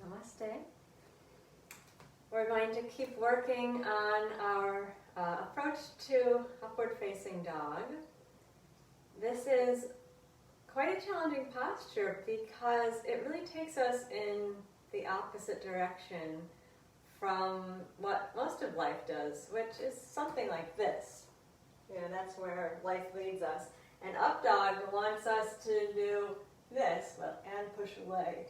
Namaste. We're going to keep working on our approach to upward facing dog. This is quite a challenging posture because it really takes us in the opposite direction from what most of life does, which is something like this. That's where life leads us. And up dog wants us to do this, and push away.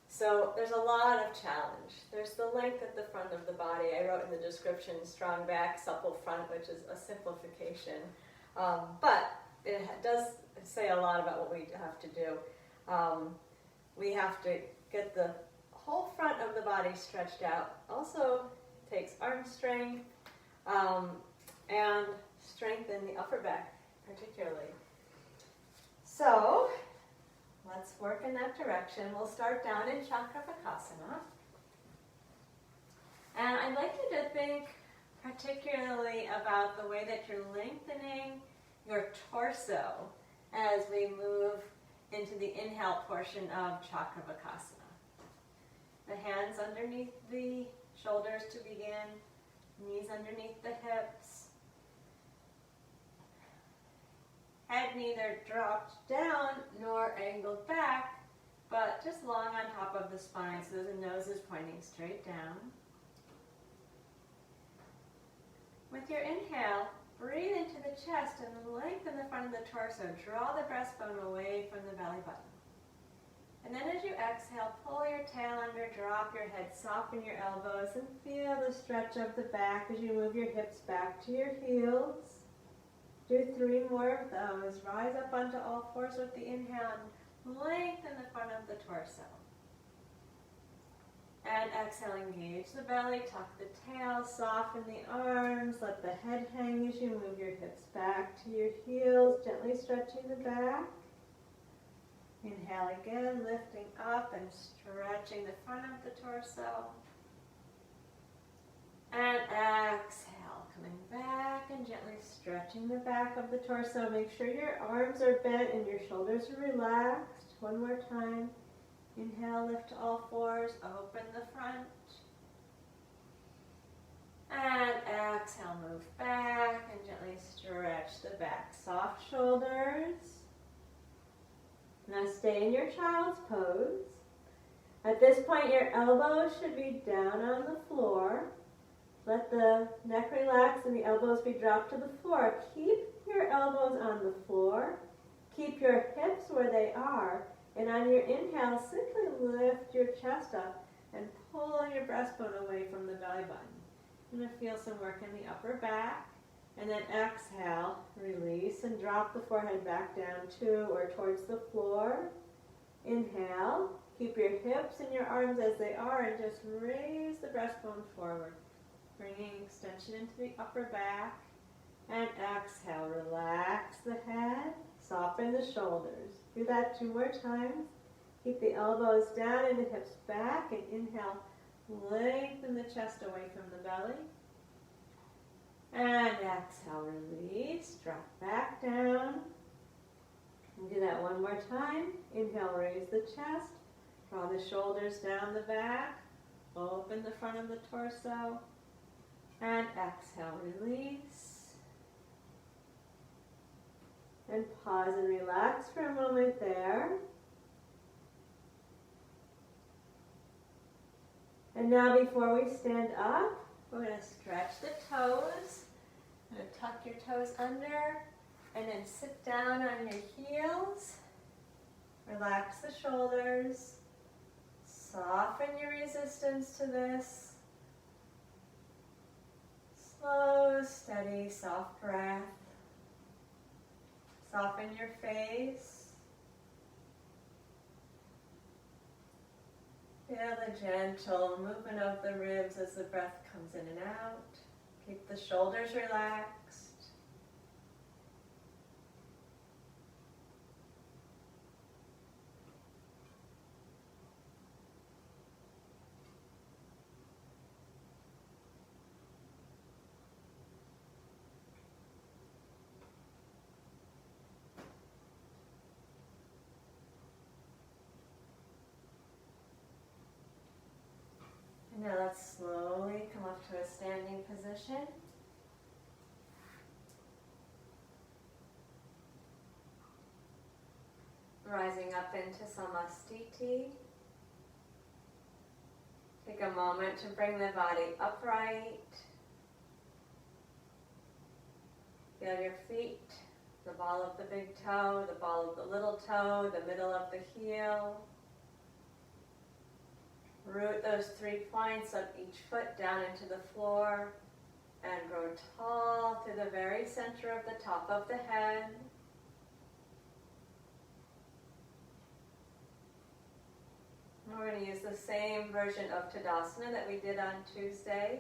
So there's a lot of challenge. There's the length at the front of the body. I wrote in the description, strong back, supple front, which is a simplification. But it does say a lot about what we have to do. We have to get the whole front of the body stretched out. Also takes arm strength and strengthen the upper back particularly. So let's work in that direction. We'll start down in Chakravarkasana. And I'd like you to think particularly about the way that you're lengthening your torso as we move into the inhale portion of Chakravarkasana. The hands underneath the shoulders to begin, knees underneath the hips. Head neither dropped down nor angled back, but just long on top of the spine so the nose is pointing straight down. With your inhale, breathe into the chest and lengthen the front of the torso. Draw the breastbone away from the belly button. And then as you exhale, pull your tail under, drop your head, soften your elbows, and feel the stretch of the back as you move your hips back to your heels. Do 3 more of those. Rise up onto all fours with the inhale and lengthen the front of the torso. And exhale, engage the belly, tuck the tail, soften the arms, let the head hang as you move your hips back to your heels, gently stretching the back. Inhale again, lifting up and stretching the front of the torso. And exhale, coming back and gently stretching the back of the torso. Make sure your arms are bent and your shoulders are relaxed. One more time. Inhale, lift to all fours, open the front. And exhale, move back and gently stretch the back. Soft shoulders. Now stay in your child's pose. At this point, your elbows should be down on the floor. Let the neck relax and the elbows be dropped to the floor. Keep your elbows on the floor. Keep your hips where they are. And on your inhale, simply lift your chest up and pull your breastbone away from the belly button. You're going to feel some work in the upper back. And then exhale, release, and drop the forehead back down to or towards the floor. Inhale, keep your hips and your arms as they are and just raise the breastbone forward, bringing extension into the upper back. And exhale, relax the head, soften the shoulders. Do that 2 more times. Keep the elbows down and the hips back, and inhale, lengthen the chest away from the belly. And exhale, release, drop back down. And do that 1 more time. Inhale, raise the chest, draw the shoulders down the back, open the front of the torso, and exhale, release. And pause and relax for a moment there. And now before we stand up, we're going to stretch the toes. I'm going to tuck your toes under and then sit down on your heels. Relax the shoulders. Soften your resistance to this. Slow, steady, soft breath. Soften your face. Feel the gentle movement of the ribs as the breath comes in and out. Keep the shoulders relaxed. position. Rising up into Samastiti. Take a moment to bring the body upright. Feel your feet, the ball of the big toe, the ball of the little toe, the middle of the heel. Root those 3 points of each foot down into the floor and grow tall to the very center of the top of the head. We're going to use the same version of Tadasana that we did on Tuesday,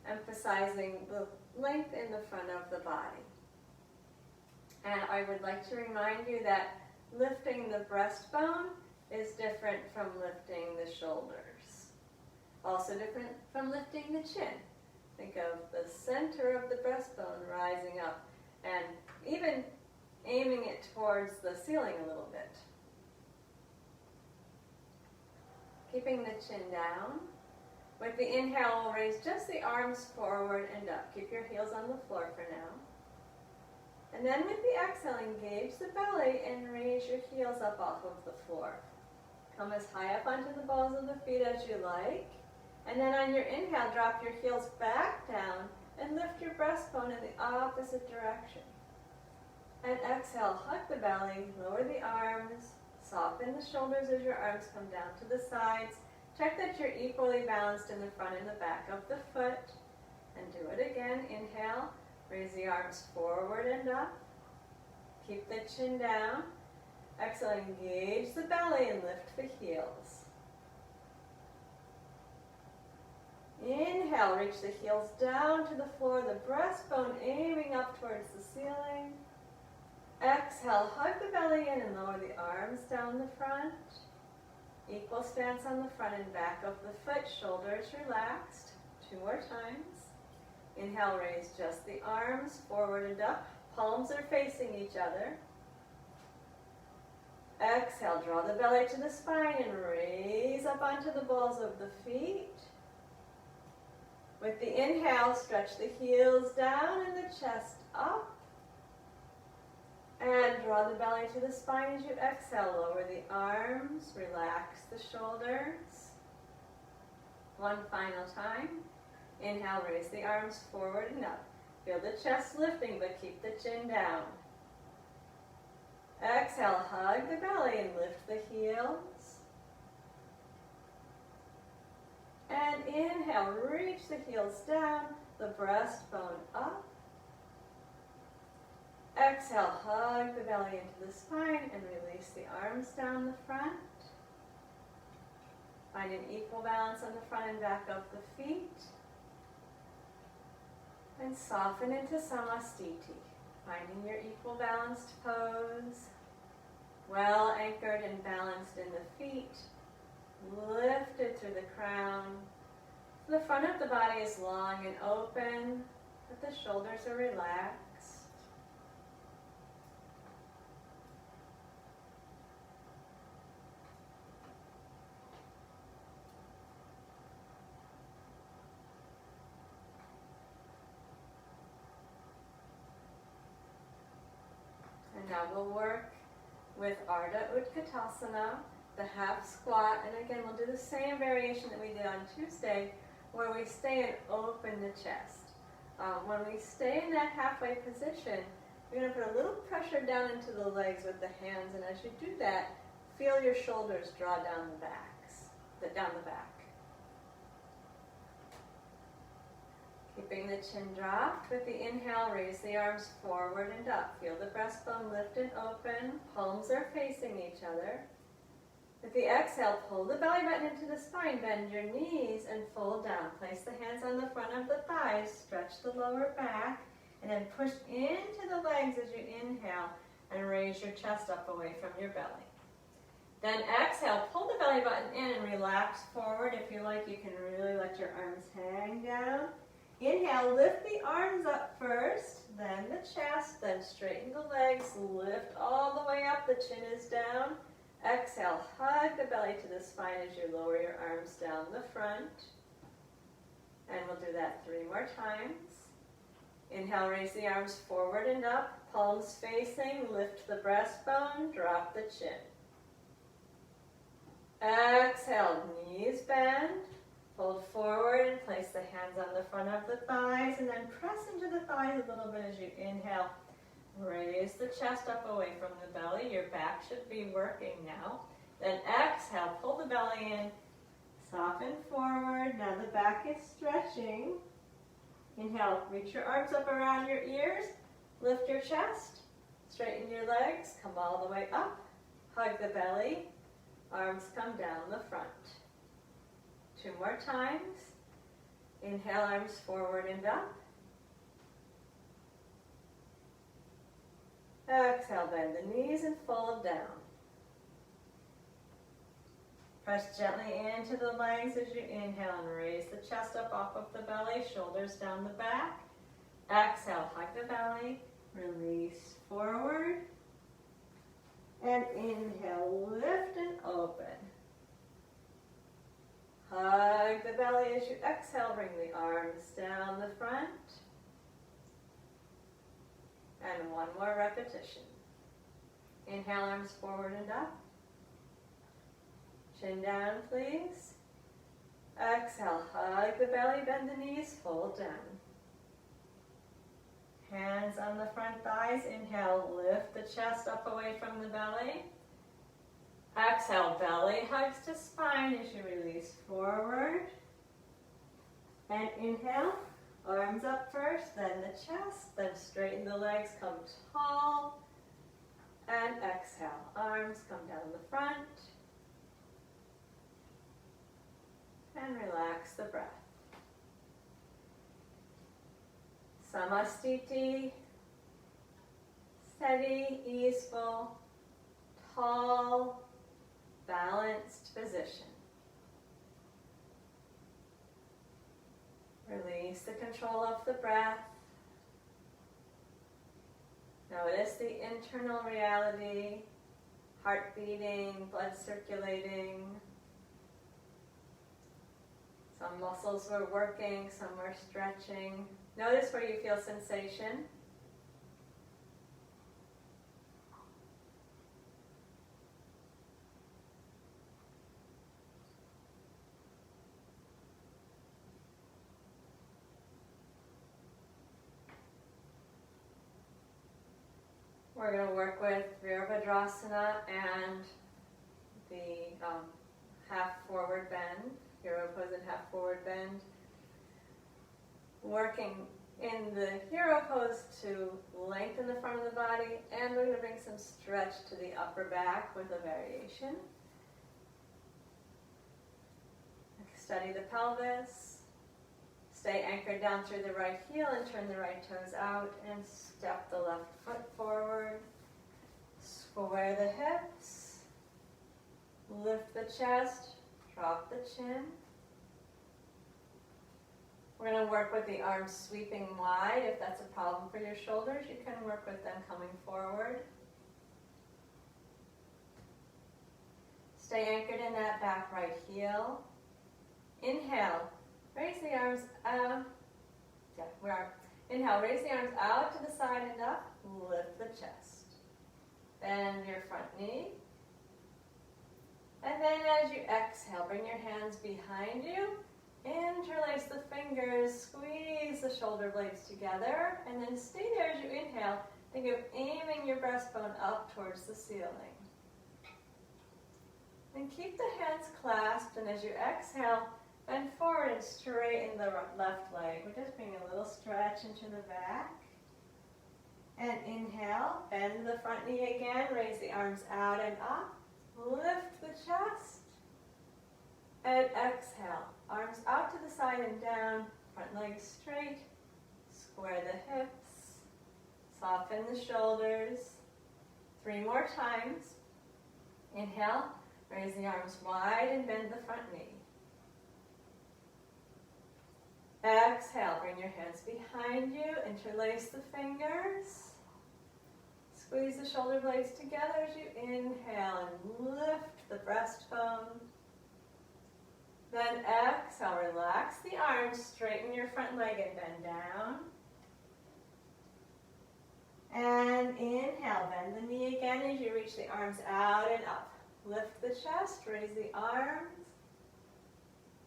emphasizing the length in the front of the body. And I would like to remind you that lifting the breastbone is different from lifting the shoulders. Also different from lifting the chin. Think of the center of the breastbone rising up and even aiming it towards the ceiling a little bit. Keeping the chin down. With the inhale, we'll raise just the arms forward and up. Keep your heels on the floor for now. And then with the exhale, engage the belly and raise your heels up off of the floor. Come as high up onto the balls of the feet as you like. And then on your inhale, drop your heels back down and lift your breastbone in the opposite direction. And exhale, hug the belly, lower the arms, soften the shoulders as your arms come down to the sides. Check that you're equally balanced in the front and the back of the foot. And do it again. Inhale, raise the arms forward and up. Keep the chin down. Exhale, engage the belly and lift the heels. Inhale, reach the heels down to the floor, the breastbone aiming up towards the ceiling. Exhale, hug the belly in and lower the arms down the front. Equal stance on the front and back of the foot, shoulders relaxed. 2 more times. Inhale, raise just the arms forward and up. Palms are facing each other. Exhale, draw the belly to the spine and raise up onto the balls of the feet. With the inhale, stretch the heels down and the chest up. And draw the belly to the spine as you exhale. Lower the arms, relax the shoulders. 1 final time. Inhale, raise the arms forward and up. Feel the chest lifting, but keep the chin down. Exhale, hug the belly and lift the heels. And inhale, reach the heels down, the breastbone up. Exhale, hug the belly into the spine and release the arms down the front. Find an equal balance on the front and back of the feet. And soften into Samastiti, finding your equal balanced pose. Well anchored and balanced in the feet. Lifted through the crown. The front of the body is long and open, but the shoulders are relaxed. And now we'll work with Ardha Utkatasana, the half squat, and again we'll do the same variation that we did on Tuesday, where we stay and open the chest. When we stay in that halfway position, you're going to put a little pressure down into the legs with the hands, and as you do that, feel your shoulders draw down the back. Keeping the chin dropped, with the inhale, raise the arms forward and up. Feel the breastbone lift and open, palms are facing each other. With the exhale, pull the belly button into the spine, bend your knees and fold down. Place the hands on the front of the thighs, stretch the lower back, and then push into the legs as you inhale and raise your chest up away from your belly. Then exhale, pull the belly button in and relax forward. If you like, you can really let your arms hang down. Inhale, lift the arms up first, then the chest, then straighten the legs, lift all the way up, the chin is down. Exhale, hug the belly to the spine as you lower your arms down the front. And we'll do that 3 more times. Inhale, raise the arms forward and up, palms facing, lift the breastbone, drop the chin. Exhale, knees bend, fold forward and place the hands on the front of the thighs and then press into the thighs a little bit as you inhale. Raise the chest up away from the belly. Your back should be working now. Then exhale, pull the belly in, soften forward. Now the back is stretching. Inhale, reach your arms up around your ears, lift your chest, straighten your legs, come all the way up, hug the belly, arms come down the front. 2 more times. Inhale, arms forward and up. Exhale, bend the knees and fold down. Press gently into the legs as you inhale and raise the chest up off of the belly, shoulders down the back. Exhale, hug the belly, release forward. And inhale, lift and open. Hug the belly as you exhale, bring the arms down the front. And 1 more repetition. Inhale, arms forward and up. Chin down, please. Exhale, hug the belly, bend the knees, fold down. Hands on the front thighs. Inhale, lift the chest up away from the belly. Exhale, belly hugs to spine as you release forward. And inhale, arms up first, then the chest, then straighten the legs, come tall. And exhale, arms come down the front. And relax the breath. Samastiti, steady, easeful, tall, balanced position. Release the control of the breath. Notice the internal reality, heart beating, blood circulating. Some muscles were working, some were stretching. Notice where you feel sensation. We're going to work with Virabhadrasana and the half forward bend. Hero pose and half forward bend. Working in the hero pose to lengthen the front of the body, and we're going to bring some stretch to the upper back with a variation. Study the pelvis. Stay anchored down through the right heel and turn the right toes out and step the left foot forward. Square the hips. Lift the chest. Drop the chin. We're going to work with the arms sweeping wide. If that's a problem for your shoulders, you can work with them coming forward. Stay anchored in that back right heel. Inhale. Raise the arms out. Inhale, raise the arms out to the side and up. Lift the chest. Bend your front knee. And then as you exhale, bring your hands behind you. Interlace the fingers, squeeze the shoulder blades together, and then stay there as you inhale. Think of aiming your breastbone up towards the ceiling. And keep the hands clasped, and as you exhale, bend forward and straighten the left leg. We're just bringing a little stretch into the back. And inhale, bend the front knee again, raise the arms out and up. Lift the chest. And exhale, arms out to the side and down, front leg straight. Square the hips. Soften the shoulders. 3 more times. Inhale, raise the arms wide and bend the front knee. Exhale, bring your hands behind you, interlace the fingers. Squeeze the shoulder blades together as you inhale and lift the breastbone. Then exhale, relax the arms. arms, straighten your front leg and bend down. And inhale, bend the knee again as you reach the arms out and up. Lift the chest, raise the arms.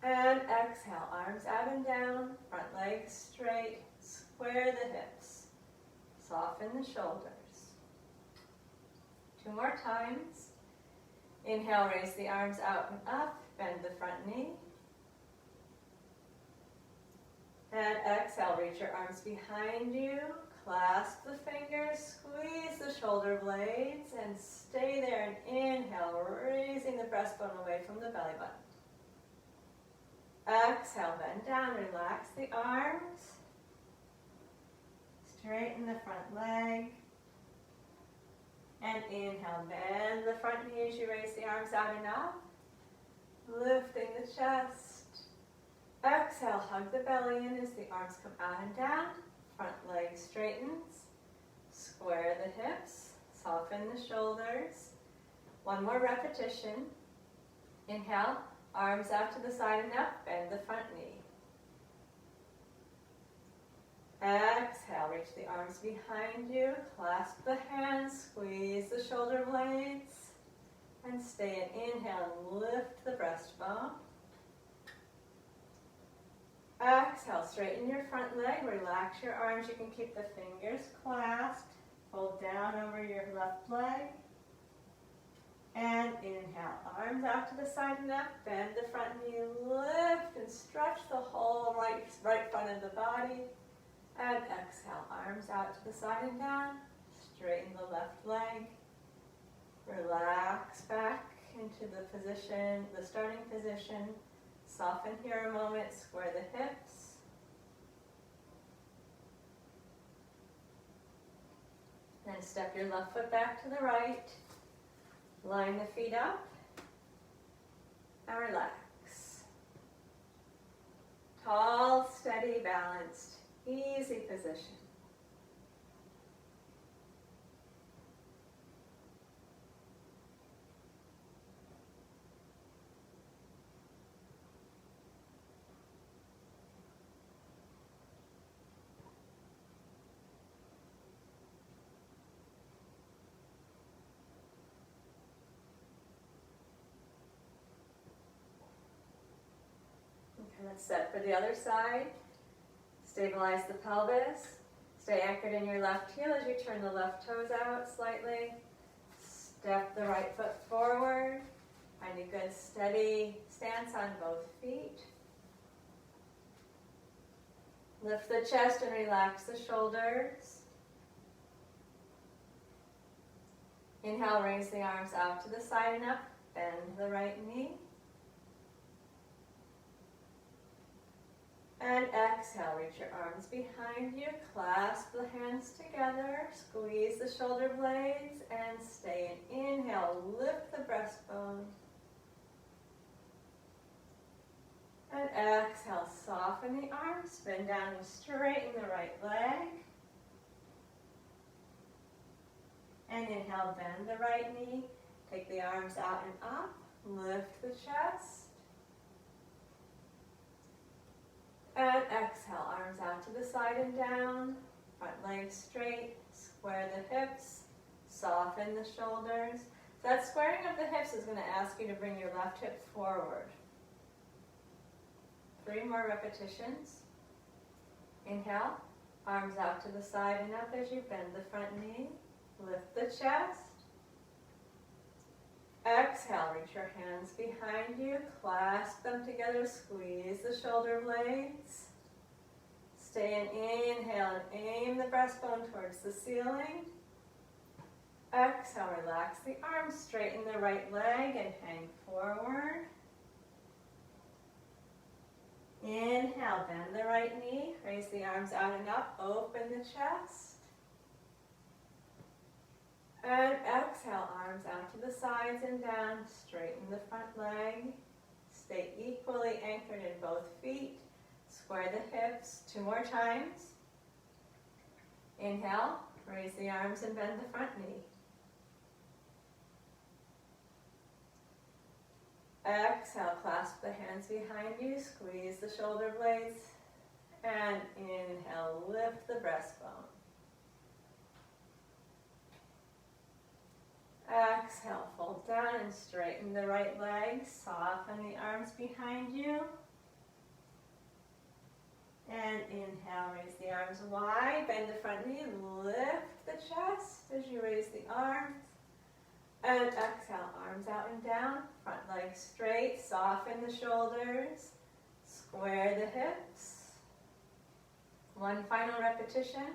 And exhale, arms out and down, front leg straight, square the hips. Soften the shoulders. 2 more times. Inhale, raise the arms out and up, bend the front knee. And exhale, reach your arms behind you, clasp the fingers, squeeze the shoulder blades, and stay there and inhale, raising the breastbone away from the belly button. Exhale, bend down, relax the arms. Straighten the front leg. And inhale, bend the front knee as you raise the arms out and up. Lifting the chest. Exhale, hug the belly in as the arms come out and down. Front leg straightens. Square the hips. Soften the shoulders. 1 more repetition. Inhale, arms out to the side and up. Bend the front knee. Exhale, reach the arms behind you. Clasp the hands. Squeeze the shoulder blades. And stay and inhale and lift the breastbone. Exhale, straighten your front leg, relax your arms. You can keep the fingers clasped. Fold down over your left leg. And inhale, arms out to the side and up. Bend the front knee, lift and stretch the whole right front of the body. And exhale, arms out to the side and down. Straighten the left leg. Relax back into the position, the starting position. Soften here a moment, square the hips. Then step your left foot back to the right. Line the feet up. And relax. Tall, steady, balanced, easy position. Let's set for the other side. Stabilize the pelvis. Stay anchored in your left heel as you turn the left toes out slightly. Step the right foot forward. Find a good steady stance on both feet. Lift the chest and relax the shoulders. Inhale, raise the arms out to the side and up. Bend the right knee. And exhale, reach your arms behind you, clasp the hands together, squeeze the shoulder blades, and stay. And inhale, lift the breastbone. And exhale, soften the arms, bend down and straighten the right leg. And inhale, bend the right knee, take the arms out and up, lift the chest. And exhale, arms out to the side and down, front leg straight, square the hips, soften the shoulders. So that squaring of the hips is going to ask you to bring your left hip forward. 3 more repetitions. Inhale, arms out to the side and up as you bend the front knee, lift the chest. Exhale, reach your hands behind you, clasp them together, squeeze the shoulder blades. Stay and inhale and aim the breastbone towards the ceiling. Exhale, relax the arms, straighten the right leg and hang forward. Inhale, bend the right knee, raise the arms out and up, open the chest. And exhale, arms out to the sides and down, straighten the front leg. Stay equally anchored in both feet. Square the hips. 2 more times. Inhale, raise the arms and bend the front knee. Exhale, clasp the hands behind you, squeeze the shoulder blades, and inhale, lift the breastbone. Exhale, fold down and straighten the right leg, soften the arms behind you. And inhale, raise the arms wide, bend the front knee, lift the chest as you raise the arms. And exhale, arms out and down, front leg straight, soften the shoulders, square the hips. One final repetition.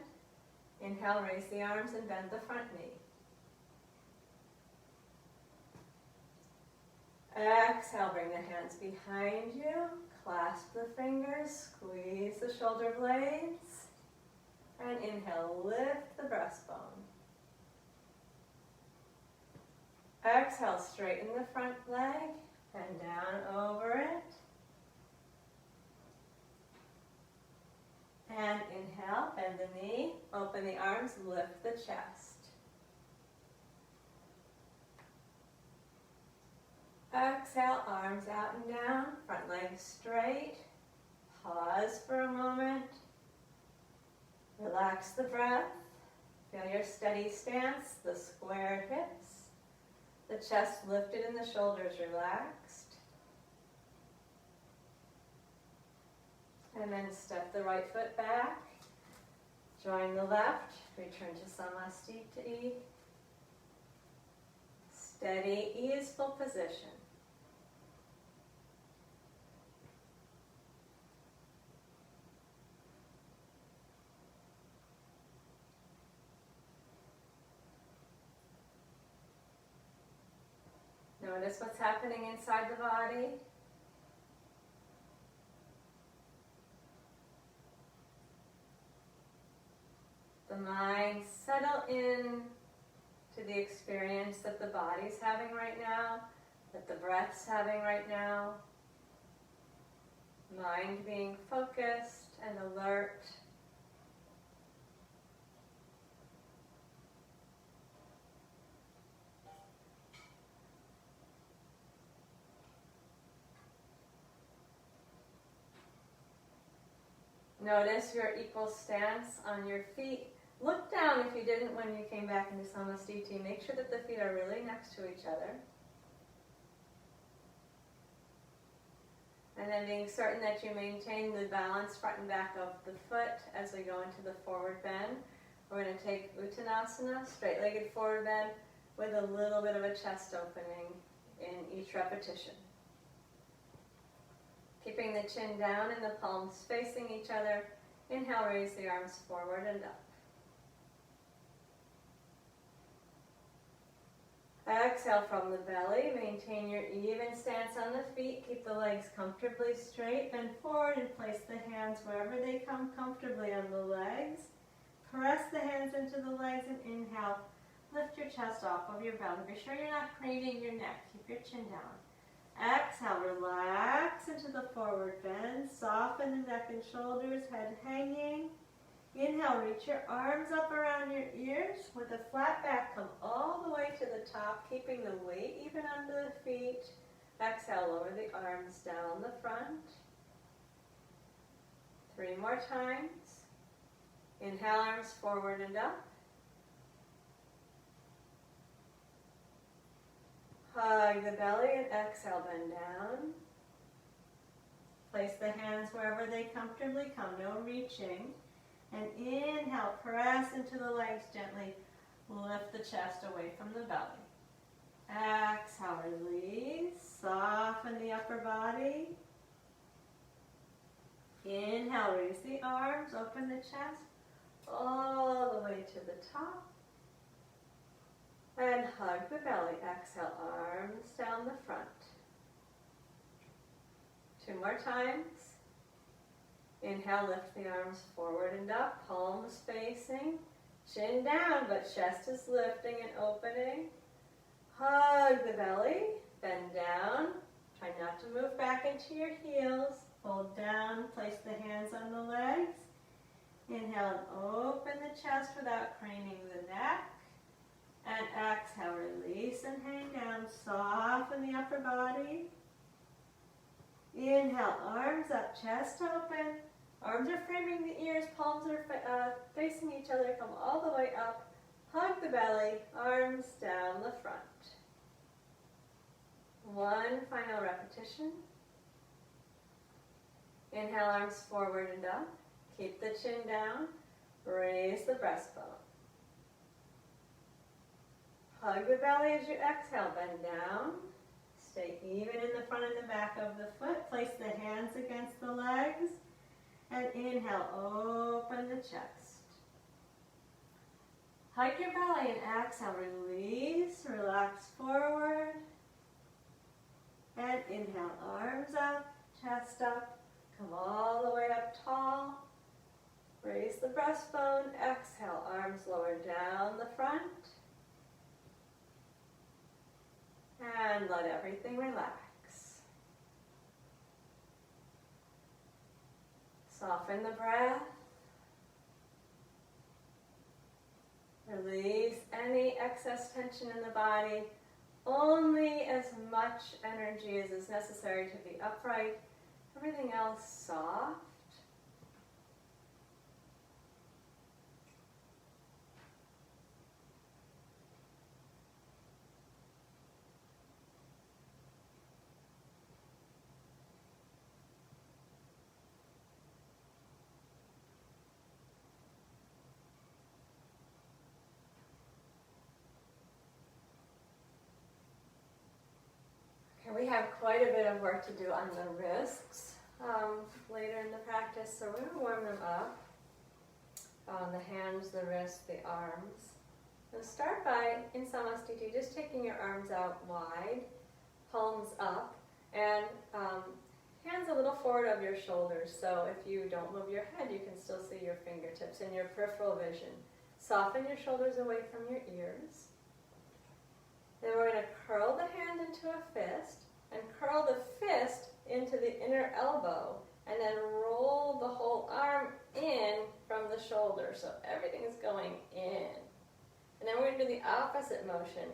Inhale, raise the arms and bend the front knee. Exhale, bring the hands behind you, clasp the fingers, squeeze the shoulder blades, and inhale, lift the breastbone. Exhale, straighten the front leg, and down over it. And inhale, bend the knee, open the arms, lift the chest. Exhale, arms out and down, front leg straight. Pause for a moment. Relax the breath. Feel your steady stance, the square hips, the chest lifted and the shoulders relaxed. And then step the right foot back. Join the left. Return to Samastiti. Steady, easeful position. Notice what's happening inside the body. The mind settle in to the experience that the body's having right now, that the breath's having right now. Mind being focused and alert. Notice your equal stance on your feet. Look down if you didn't when you came back into Samastiti. Make sure that the feet are really next to each other. And then being certain that you maintain the balance front and back of the foot as we go into the forward bend. We're going to take Uttanasana, straight-legged forward bend, with a little bit of a chest opening in each repetition. Keeping the chin down and the palms facing each other. Inhale, raise the arms forward and up. Exhale from the belly. Maintain your even stance on the feet. Keep the legs comfortably straight. Bend forward and place the hands wherever they come comfortably on the legs. Press the hands into the legs and inhale. Lift your chest off of your belly. Be sure you're not craning your neck. Keep your chin down. Exhale, relax into the forward bend. Soften the neck and shoulders, head hanging. Inhale, reach your arms up around your ears. With a flat back, come all the way to the top, keeping the weight even under the feet. Exhale, lower the arms down the front. 3 more times. Inhale, arms forward and up. Hug the belly and exhale, bend down. Place the hands wherever they comfortably come, no reaching. And inhale, press into the legs gently. Lift the chest away from the belly. Exhale, release. Soften the upper body. Inhale, raise the arms, open the chest all the way to the top. And hug the belly. Exhale, arms down the front. 2 more times. Inhale, lift the arms forward and up, palms facing, chin down, but chest is lifting and opening. Hug the belly, bend down. Try not to move back into your heels. Fold down, place the hands on the legs. Inhale and open the chest without craning the neck. And exhale, release and hang down. Soften the upper body. Inhale, arms up, chest open. Arms are framing the ears, palms are facing each other. Come all the way up. Hug the belly, arms down the front. One final repetition. Inhale, arms forward and up. Keep the chin down. Raise the breastbone. Hug the belly as you exhale. Bend down. Stay even in the front and the back of the foot. Place the hands against the legs. And inhale, open the chest. Hug your belly and exhale. Release, relax forward. And inhale, arms up, chest up. Come all the way up tall. Raise the breastbone. Exhale, arms lower down the front. And let everything relax. Soften the breath. Release any excess tension in the body. Only as much energy as is necessary to be upright. Everything else soft. We have quite a bit of work to do on the wrists later in the practice, so we're going to warm them up. The hands, the wrists, the arms. So start by, in Samasthiti, just taking your arms out wide, palms up, and hands a little forward of your shoulders. So if you don't move your head, you can still see your fingertips and your peripheral vision. Soften your shoulders away from your ears. Then we're going to curl the hand into a fist and curl the fist into the inner elbow and then roll the whole arm in from the shoulder. So everything is going in. And then we're going to do the opposite motion.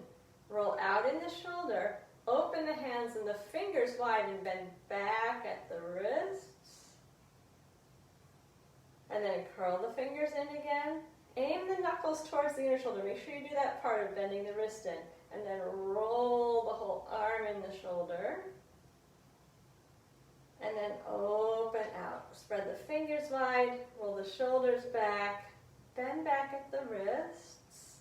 Roll out in the shoulder, open the hands and the fingers wide and bend back at the wrists. And then curl the fingers in again. Aim the knuckles towards the inner shoulder. Make sure you do that part of bending the wrist in. And then roll the whole arm in the shoulder. And then open out. Spread the fingers wide, roll the shoulders back, bend back at the wrists.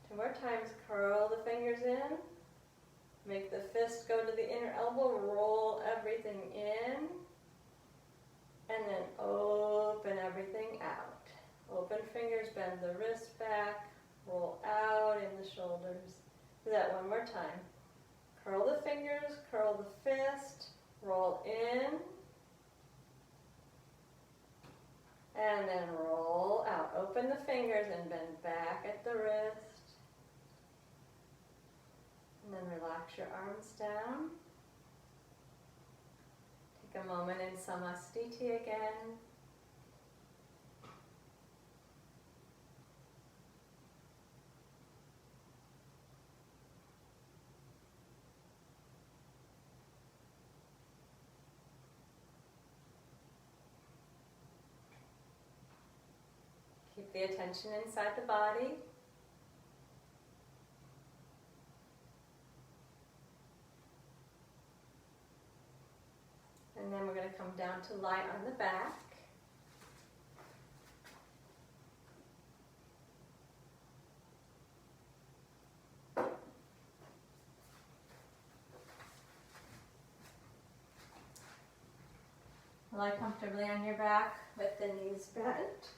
2 more times, curl the fingers in. Make the fist go to the inner elbow, roll everything in. And then open everything out. Open fingers, bend the wrist back. Roll out in the shoulders. Do that one more time. Curl the fingers, curl the fist, roll in, and then roll out. Open the fingers and bend back at the wrist. And then relax your arms down. Take a moment in Samasthiti again. Keep the attention inside the body. And then we're going to come down to lie on the back. Lie comfortably on your back with the knees bent.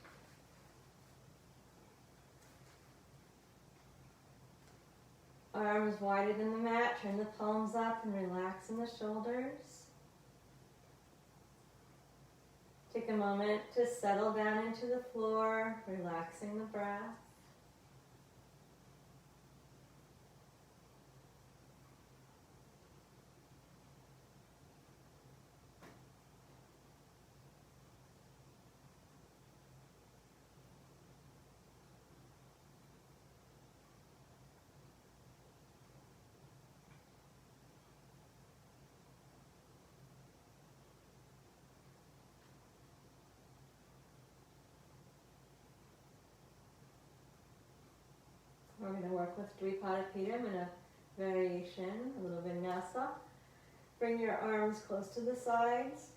Arms wider than the mat, turn the palms up and relax in the shoulders. Take a moment to settle down into the floor, relaxing the breath. with Dvipadipedam in a variation, a little vinyasa. Bring your arms close to the sides.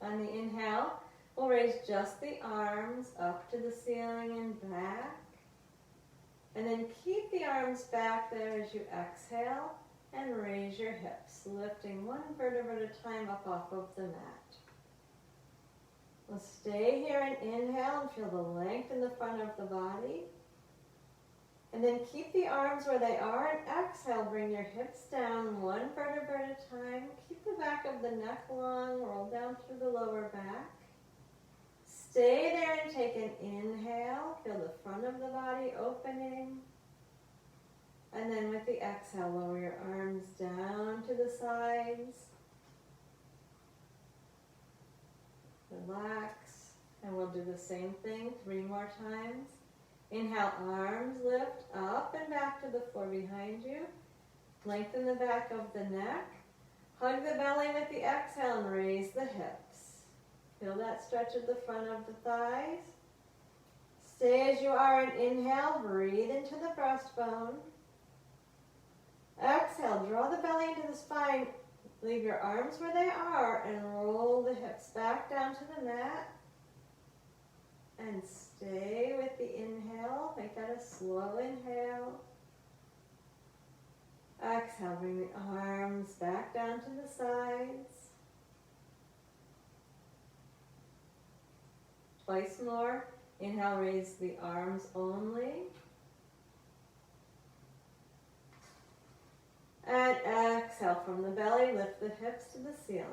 On the inhale, we'll raise just the arms up to the ceiling and back. And then keep the arms back there as you exhale and raise your hips, lifting one vertebra at a time up off of the mat. We'll stay here and inhale and feel the length in the front of the body. And then keep the arms where they are and exhale, bring your hips down one vertebra at a time. Keep the back of the neck long, roll down through the lower back. Stay there and take an inhale, feel the front of the body opening. And then with the exhale, lower your arms down to the sides. Relax, and we'll do the same thing 3 more times. Inhale, arms lift up and back to the floor behind you. Lengthen the back of the neck. Hug the belly with the exhale and raise the hips. Feel that stretch at the front of the thighs. Stay as you are and inhale, breathe into the breastbone. Exhale, draw the belly into the spine. Leave your arms where they are and roll the hips back down to the mat. And stay with the inhale. Make that a slow inhale. Exhale, bring the arms back down to the sides. Twice more. Inhale, raise the arms only. And exhale from the belly, lift the hips to the ceiling.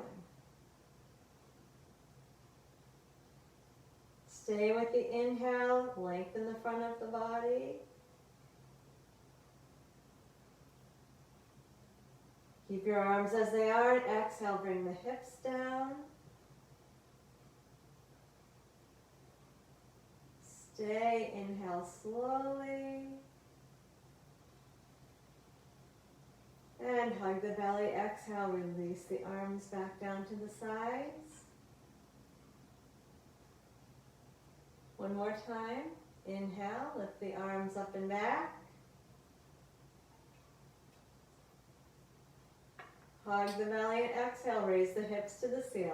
Stay with the inhale, lengthen the front of the body. Keep your arms as they are and exhale, bring the hips down. Stay, inhale slowly. And hug the belly, exhale, release the arms back down to the sides. One more time. Inhale, lift the arms up and back. Hug the belly and exhale, raise the hips to the ceiling.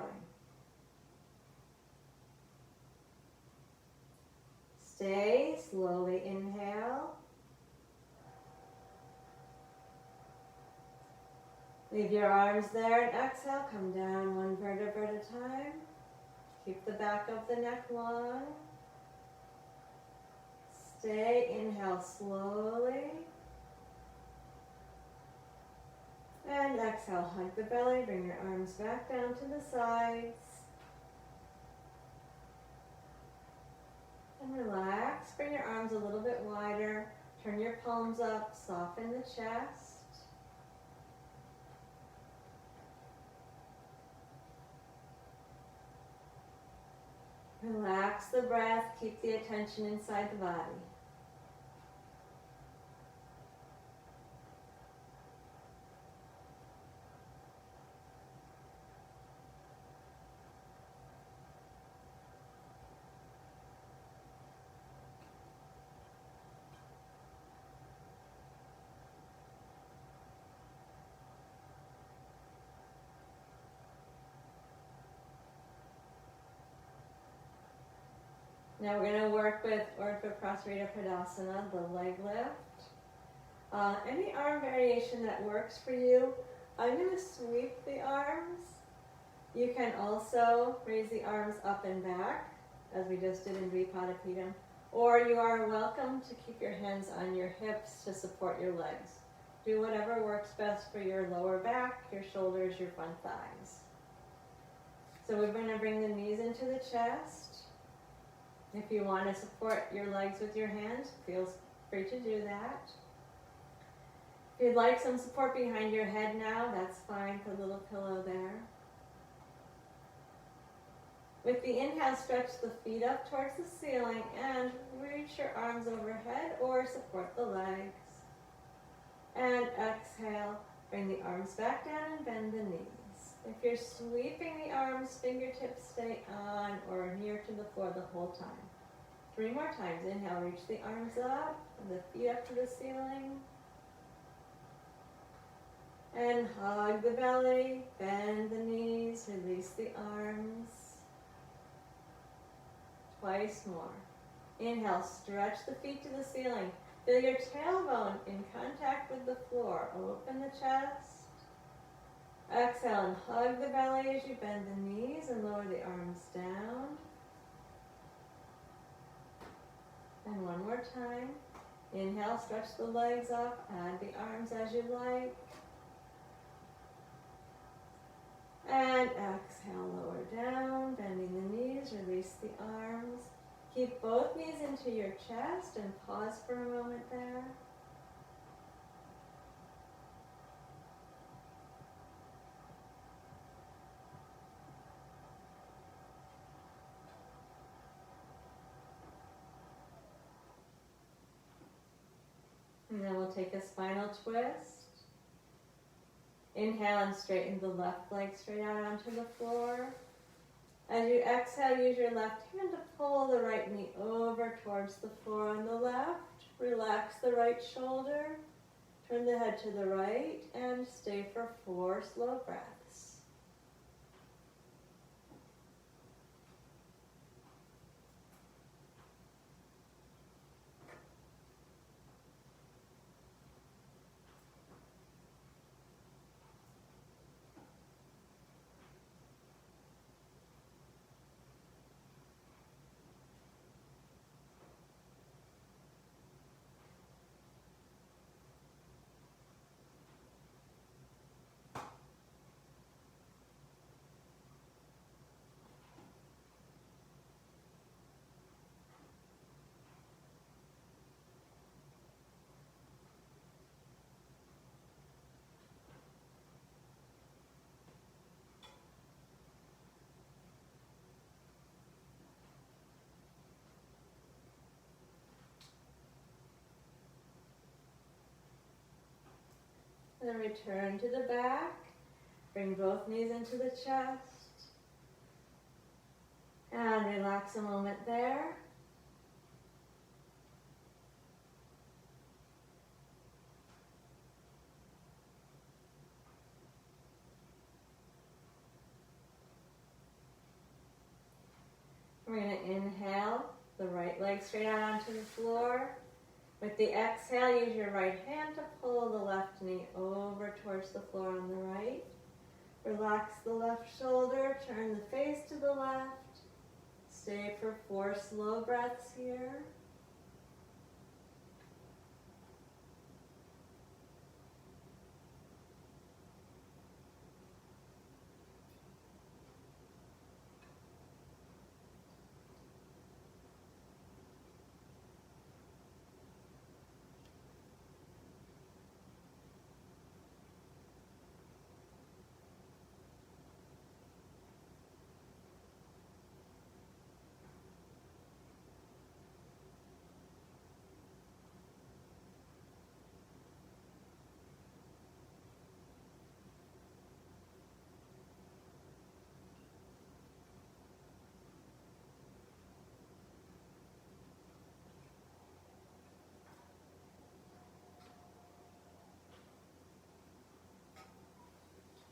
Stay, slowly inhale. Leave your arms there and exhale, come down one vertebra at a time. Keep the back of the neck long. Stay, inhale slowly. And exhale, hug the belly, bring your arms back down to the sides. And relax, bring your arms a little bit wider. Turn your palms up, soften the chest. Relax the breath, keep the attention inside the body. Now we're going to work with Urdhva Prasarita Padasana, the leg lift. Any arm variation that works for you. I'm going to sweep the arms. You can also raise the arms up and back, as we just did in Dvipadipedam. Or you are welcome to keep your hands on your hips to support your legs. Do whatever works best for your lower back, your shoulders, your front thighs. So we're going to bring the knees into the chest. If you want to support your legs with your hands, feel free to do that. If you'd like some support behind your head now, that's fine. Put a little pillow there. With the inhale, stretch the feet up towards the ceiling and reach your arms overhead or support the legs. And exhale, bring the arms back down and bend the knees. If you're sweeping the arms, fingertips stay on or near to the floor the whole time. 3 more times. Inhale, reach the arms up, the feet up to the ceiling. And hug the belly, bend the knees, release the arms. Twice more. Inhale, stretch the feet to the ceiling. Feel your tailbone in contact with the floor. Open the chest. Exhale and hug the belly as you bend the knees and lower the arms down. And one more time. Inhale, stretch the legs up, add the arms as you like. And exhale, lower down, bending the knees, release the arms. Keep both knees into your chest and pause for a moment there. And then we'll take a spinal twist. Inhale and straighten the left leg straight out onto the floor. As you exhale, use your left hand to pull the right knee over towards the floor on the left. Relax the right shoulder. Turn the head to the right and stay for 4 slow breaths. Then return to the back. Bring both knees into the chest. And relax a moment there. We're going to inhale the right leg straight out onto the floor. With the exhale, use your right hand to pull the left knee over towards the floor on the right. Relax the left shoulder, turn the face to the left. Stay for 4 slow breaths here.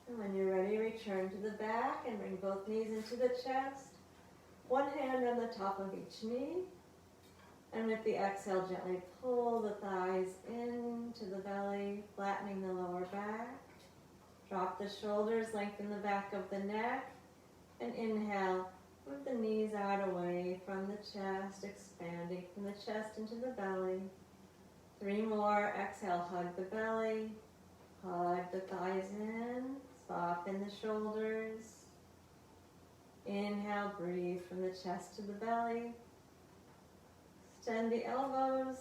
And when you're ready, return to the back and bring both knees into the chest. One hand on the top of each knee. And with the exhale, gently pull the thighs into the belly, flattening the lower back. Drop the shoulders, lengthen the back of the neck. And inhale, move the knees out away from the chest, expanding from the chest into the belly. 3 more. Exhale, hug the belly. Hug the thighs in. Soften the shoulders. Inhale, breathe from the chest to the belly. Extend the elbows.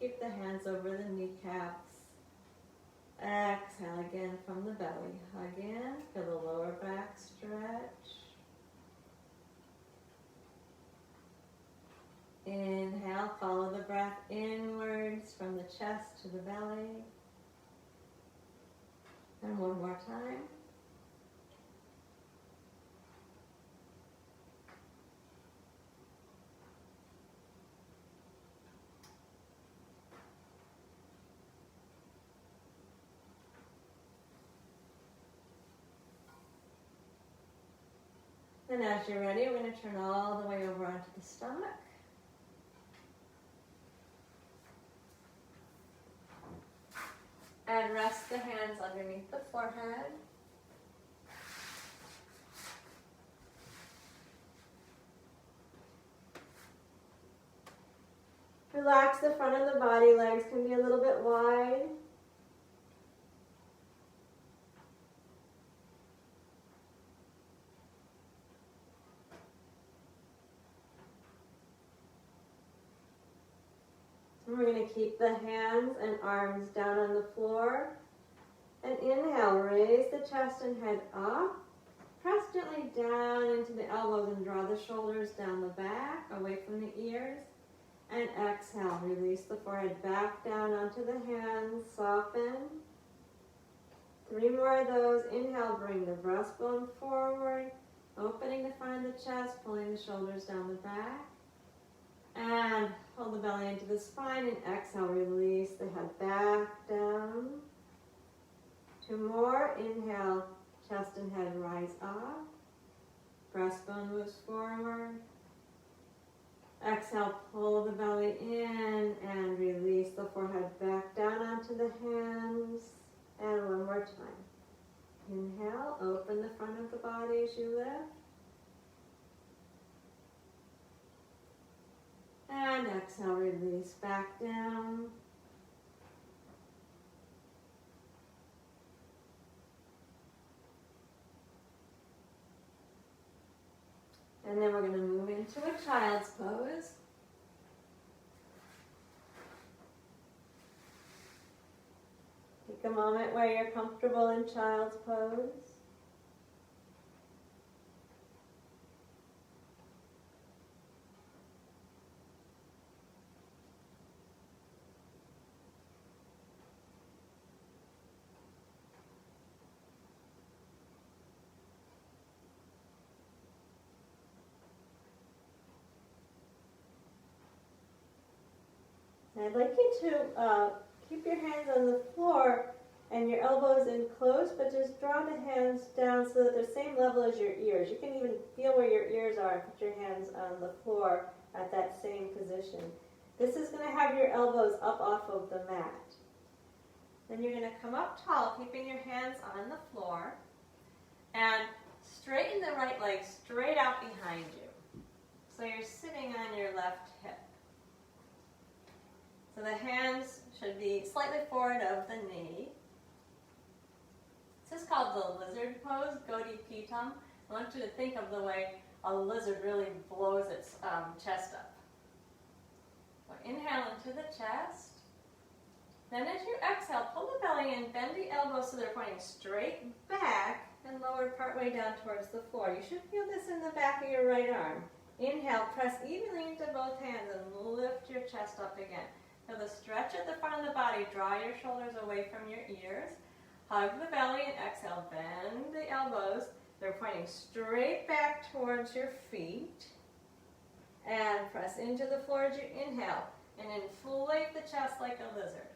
Keep the hands over the kneecaps. Exhale again from the belly. Hug in. Feel the lower back stretch. Inhale, follow the breath inwards from the chest to the belly. And one more time. And as you're ready, we're going to turn all the way over onto the stomach. And rest the hands underneath the forehead. Relax the front of the body. Legs can be a little bit wide. And we're going to keep the hands and arms down on the floor. And inhale, raise the chest and head up. Press gently down into the elbows and draw the shoulders down the back, away from the ears. And exhale, release the forehead back down onto the hands, soften. 3 more of those. Inhale, bring the breastbone forward, opening to find the chest, pulling the shoulders down the back. And hold the belly into the spine and exhale, release the head back down. 2 more. Inhale, chest and head rise up. Breastbone moves forward. Exhale, pull the belly in and release the forehead back down onto the hands. And 1 more time. Inhale, open the front of the body as you lift. And exhale, release back down. And then we're going to move into a child's pose. Take a moment where you're comfortable in child's pose. I'd like you to keep your hands on the floor and your elbows in close, but just draw the hands down so that they're the same level as your ears. You can even feel where your ears are and put your hands on the floor at that same position. This is going to have your elbows up off of the mat. Then you're going to come up tall, keeping your hands on the floor, and straighten the right leg straight out behind you. So you're sitting on your left hip. So the hands should be slightly forward of the knee. This is called the lizard pose, Goti Pitam. I want you to think of the way a lizard really blows its chest up. So inhale into the chest. Then as you exhale, pull the belly in, bend the elbows so they're pointing straight back and lower partway down towards the floor. You should feel this in the back of your right arm. Inhale, press evenly into both hands and lift your chest up again. Feel the stretch at the front of the body. Draw your shoulders away from your ears. Hug the belly and exhale. Bend the elbows. They're pointing straight back towards your feet. And press into the floor as you inhale. And inflate the chest like a lizard.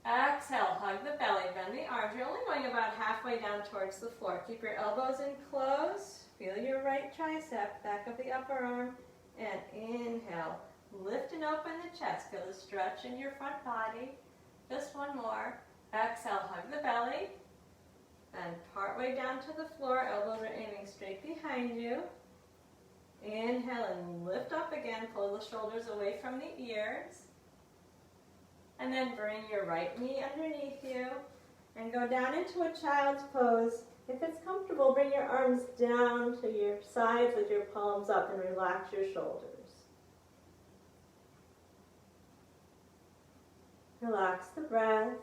Exhale, hug the belly, bend the arms. You're only going about halfway down towards the floor. Keep your elbows in close. Feel your right tricep, back of the upper arm. And inhale. Lift and open the chest. Feel the stretch in your front body. Just 1 more. Exhale, hug the belly. And partway down to the floor, elbows are aiming straight behind you. Inhale and lift up again. Pull the shoulders away from the ears. And then bring your right knee underneath you. And go down into a child's pose. If it's comfortable, bring your arms down to your sides with your palms up and relax your shoulders. Relax the breath.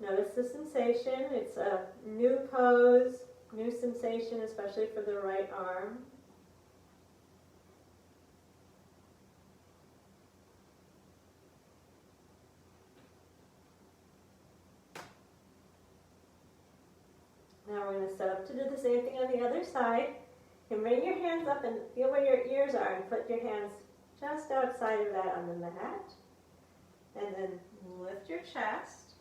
Notice the sensation. It's a new pose, new sensation, especially for the right arm. Now we're going to set up to do the same thing on the other side. You can bring your hands up and feel where your ears are and put your hands just outside of that on the mat. And then lift your chest.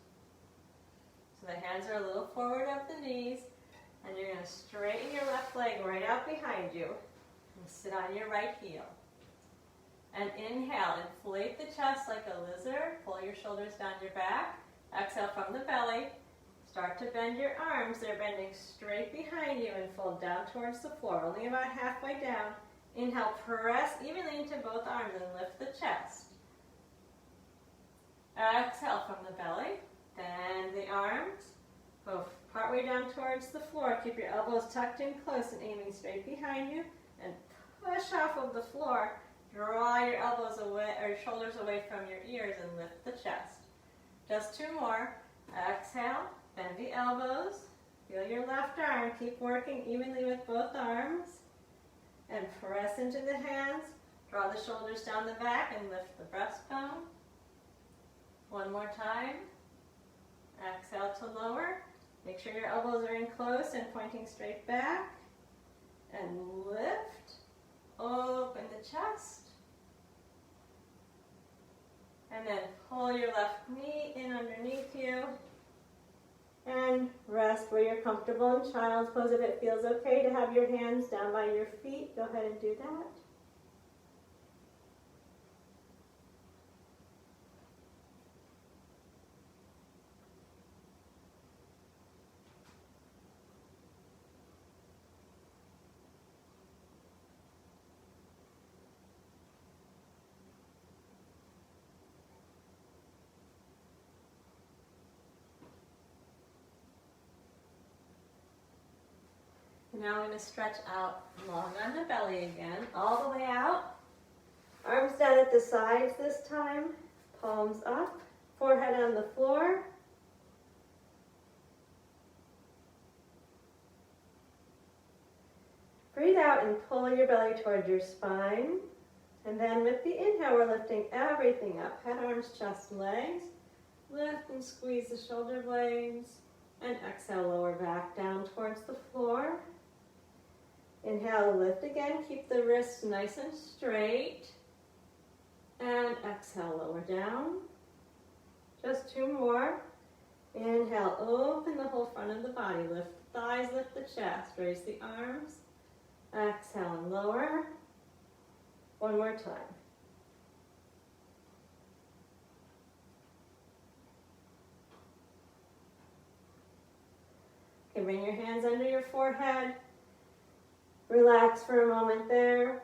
So the hands are a little forward of the knees. And you're going to straighten your left leg right out behind you and sit on your right heel. And inhale, inflate the chest like a lizard. Pull your shoulders down your back. Exhale from the belly. Start to bend your arms. They're bending straight behind you and fold down towards the floor, only about halfway down. Inhale, press evenly into both arms and lift the chest. Exhale from the belly. Bend the arms. Go partway down towards the floor. Keep your elbows tucked in close and aiming straight behind you. And push off of the floor. Draw your elbows away or your shoulders away from your ears and lift the chest. Just two more. Exhale, bend the elbows. Feel your left arm. Keep working evenly with both arms. And press into the hands. Draw the shoulders down the back and lift the breastbone. One more time. Exhale to lower. Make sure your elbows are in close and pointing straight back. And lift. Open the chest. And then pull your left knee in underneath you. And rest where you're comfortable in child's pose. If it feels okay to have your hands down by your feet, go ahead and do that. Now I'm going to stretch out long on the belly again, all the way out. Arms down at the sides this time, palms up, forehead on the floor. Breathe out and pull your belly toward your spine. And then with the inhale, we're lifting everything up. Head, arms, chest, legs. Lift and squeeze the shoulder blades. And exhale, lower back down towards the floor. Inhale, lift again. Keep the wrists nice and straight. And exhale, lower down. Just two more. Inhale, open the whole front of the body. Lift the thighs, lift the chest. Raise the arms. Exhale and lower. One more time. Okay, bring your hands under your forehead. Relax for a moment there.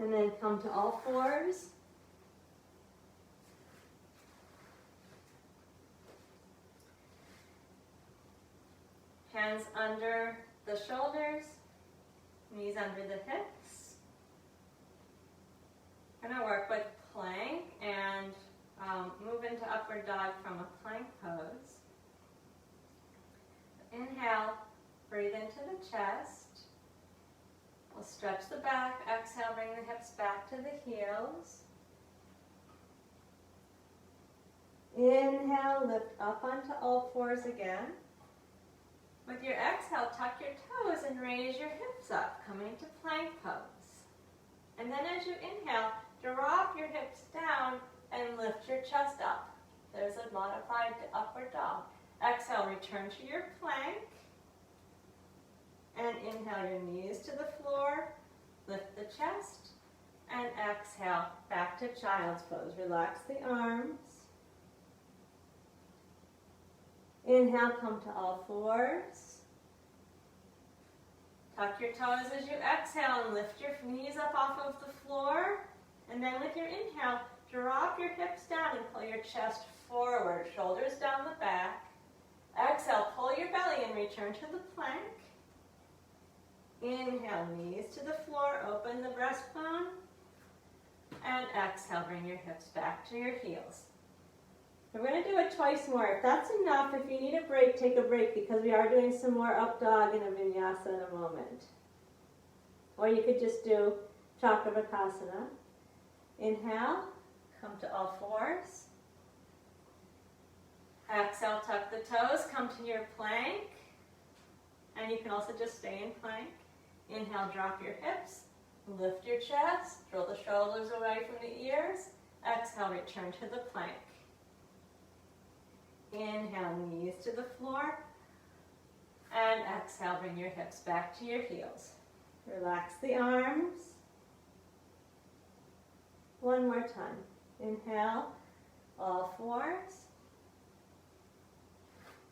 And then come to all fours. Hands under the shoulders, knees under the hips. I'm going to work with plank and move into upward dog from a plank pose. Inhale, breathe into the chest. We'll stretch the back. Exhale, bring the hips back to the heels. Inhale, lift up onto all fours again. With your exhale, tuck your toes and raise your hips up, coming to plank pose. And then as you inhale, drop your hips down and lift your chest up. There's a modified upward dog. Exhale, return to your plank. And inhale your knees to the floor, lift the chest, and exhale back to child's pose. Relax the arms. Inhale, come to all fours. Tuck your toes as you exhale and lift your knees up off of the floor. And then with your inhale, drop your hips down and pull your chest forward, shoulders down the back. Exhale, pull your belly and return to the plank. Inhale, knees to the floor, open the breastbone. And exhale, bring your hips back to your heels. We're going to do it twice more. If that's enough, if you need a break, take a break because we are doing some more up dog and a vinyasa in a moment. Or you could just do Chakravartasana. Inhale, come to all fours. Exhale, tuck the toes, come to your plank. And you can also just stay in plank. Inhale, drop your hips, lift your chest, roll the shoulders away from the ears. Exhale, return to the plank. Inhale, knees to the floor. And exhale, bring your hips back to your heels. Relax the arms. One more time. Inhale, all fours.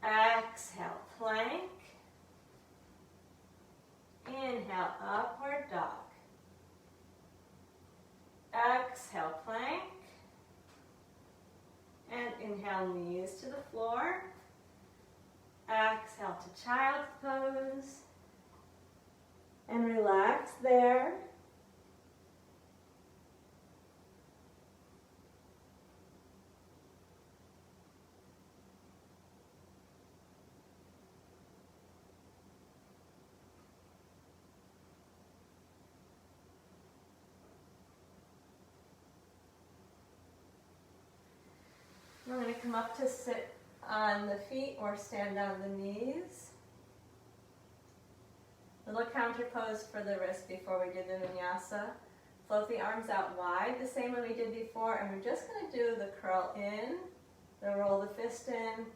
Exhale, plank. Inhale, upward dog. Exhale, plank. And inhale, knees to the floor. Exhale to child's pose. And relax there. We're going to come up to sit on the feet or stand on the knees. Little counter pose for the wrist before we do the vinyasa. Float the arms out wide, the same way we did before, and we're just going to do the curl in, the roll the fist in,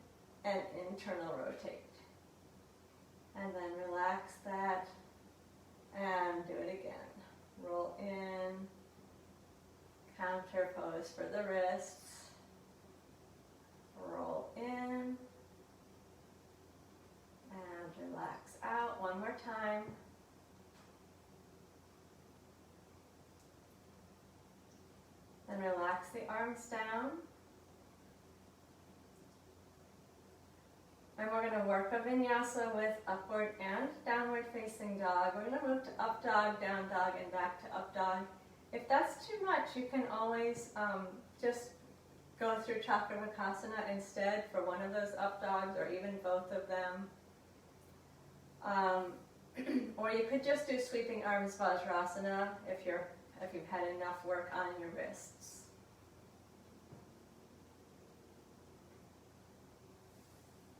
and internal rotate. And then relax that, and do it again. Roll in, counter pose for the wrists. Roll in, and relax out. One more time. Then relax the arms down. And we're going to work a vinyasa with upward and downward facing dog. We're going to move to up dog, down dog, and back to up dog. If that's too much, you can always just go through Chakravarkasana instead for one of those up dogs, or even both of them. Or you could just do sweeping arms Vajrasana if you've had enough work on your wrists.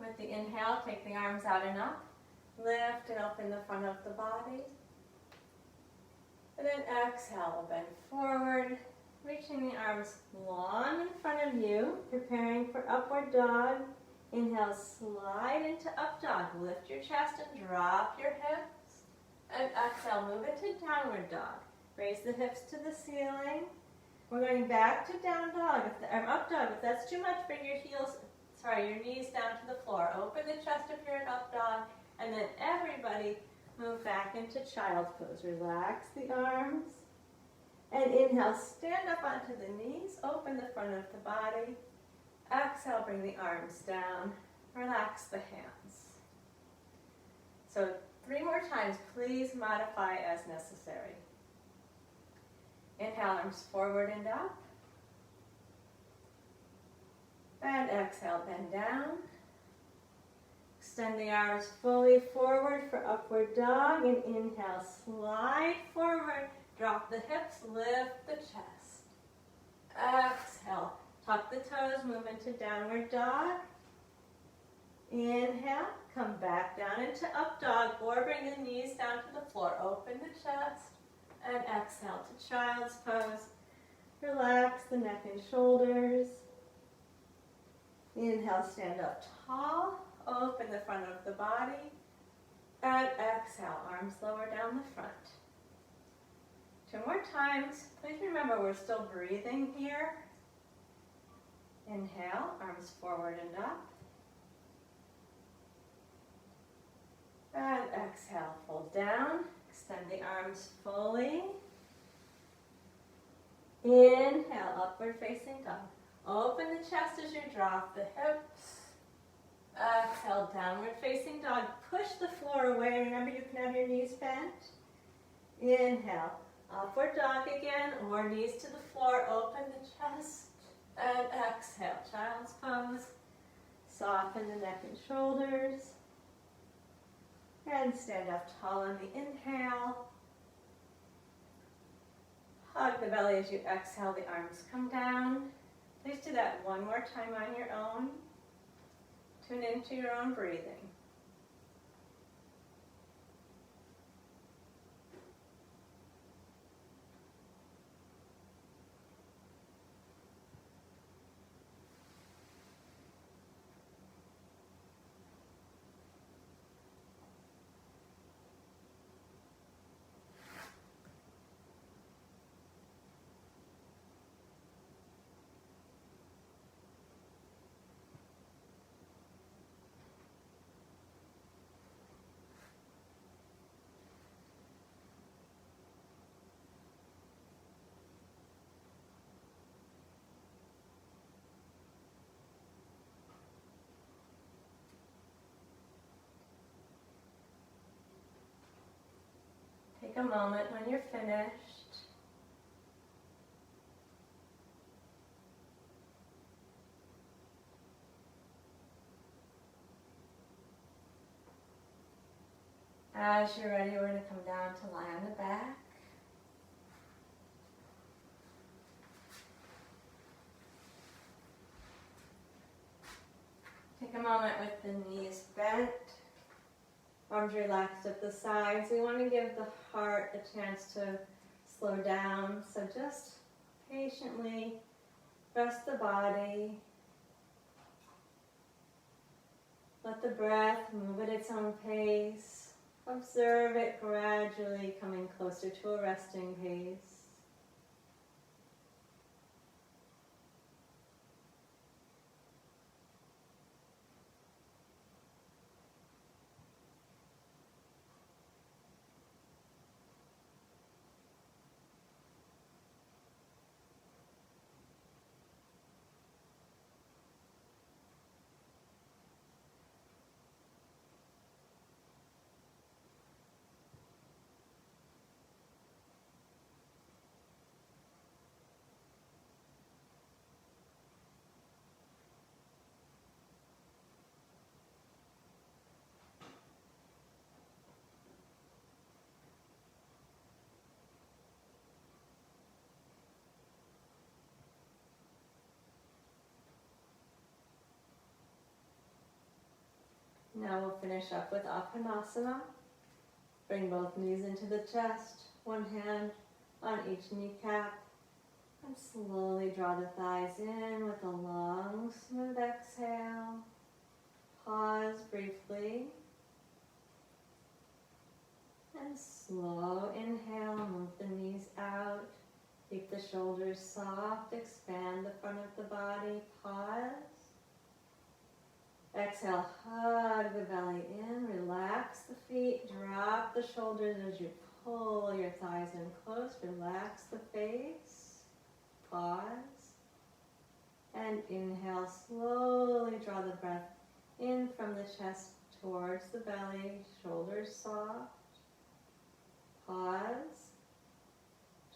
With the inhale, take the arms out and up. Lift and open the front of the body. And then exhale, bend forward. Reaching the arms long in front of you, preparing for upward dog. Inhale, slide into up dog. Lift your chest and drop your hips. And exhale, move into downward dog. Raise the hips to the ceiling. We're going back to down dog, up dog. If that's too much, bring your your knees down to the floor. Open the chest if you're in up dog. And then everybody move back into child's pose. Relax the arms. And inhale, stand up onto the knees, open the front of the body. Exhale, bring the arms down. Relax the hands. So 3 more times, please modify as necessary. Inhale, arms forward and up. And exhale, bend down. Extend the arms fully forward for upward dog. And inhale, slide forward. Drop the hips, lift the chest. Exhale, tuck the toes, move into downward dog. Inhale, come back down into up dog, or bring the knees down to the floor. Open the chest, and exhale to child's pose. Relax the neck and shoulders. Inhale, stand up tall, open the front of the body. And exhale, arms lower down the front. 2 more times. Please remember we're still breathing here. Inhale, arms forward and up. And exhale, fold down. Extend the arms fully. Inhale, upward facing dog. Open the chest as you drop the hips. Exhale, downward facing dog. Push the floor away. Remember, you can have your knees bent. Inhale, upward dog again, or knees to the floor. Open the chest. And exhale, child's pose. Soften the neck and shoulders. And stand up tall on the inhale. Hug the belly as you exhale, the arms come down. Please do that one more time on your own. tune into your own breathing. Take a moment when you're finished. As you're ready, we're going to come down to lie on the back. Take a moment with the knees bent, arms relaxed at the sides. We want to give the heart a chance to slow down, so just patiently rest the body. Let the breath move at its own pace. Observe it gradually coming closer to a resting pace. Now we'll finish up with Appanasana. Bring both knees into the chest, one hand on each kneecap, and slowly draw the thighs in with a long, smooth exhale. Pause briefly. And slow inhale, move the knees out. Keep the shoulders soft, expand the front of the body. Pause. Exhale, hug the belly in, relax the feet, drop the shoulders as you pull your thighs in close, relax the face, pause, and inhale, slowly draw the breath in from the chest towards the belly, shoulders soft, pause,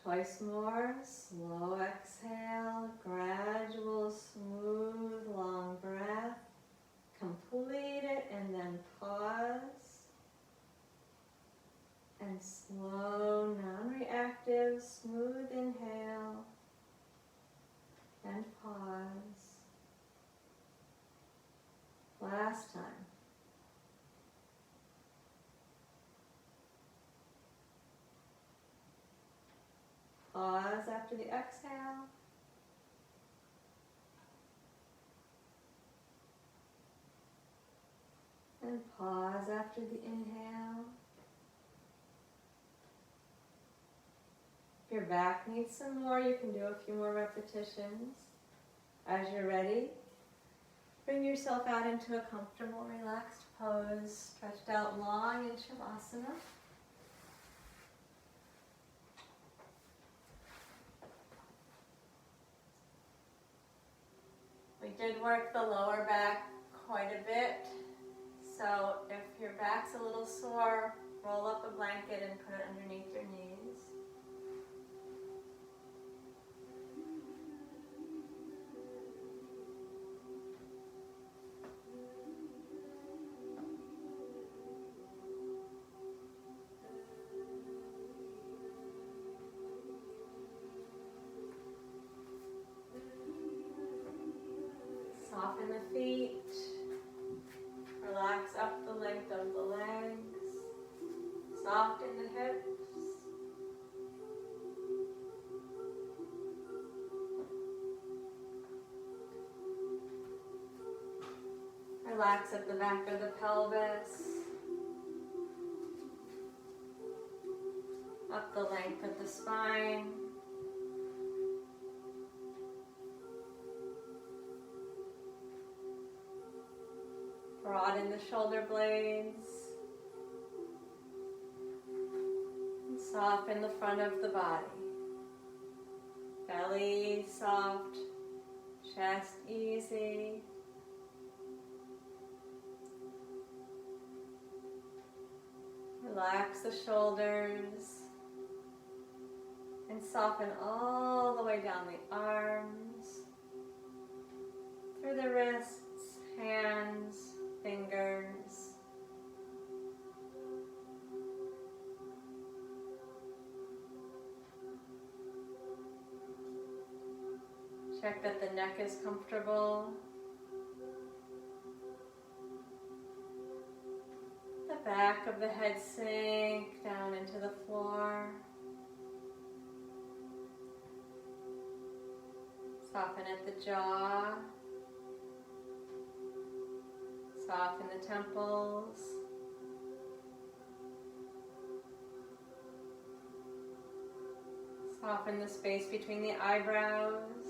twice more, slow exhale, gradual, smooth, long breath. Complete it and then pause. And slow, non-reactive, smooth inhale and pause. Last time. Pause after the exhale. And pause after the inhale. If your back needs some more, you can do a few more repetitions. As you're ready, bring yourself out into a comfortable, relaxed pose, stretched out long in Shavasana. We did work the lower back quite a bit. So if your back's a little sore, roll up a blanket and put it underneath your knees. Soften the feet. Relax up the length of the legs. Soften the hips. Relax at the back of the pelvis. Up the length of the spine. Broaden the shoulder blades. And soften the front of the body. Belly soft, chest easy. Relax the shoulders and soften all the way down the arms, through the wrists, hands, fingers. Check that the neck is comfortable. The back of the head sink down into the floor. Soften at the jaw. Soften the temples. Soften the space between the eyebrows.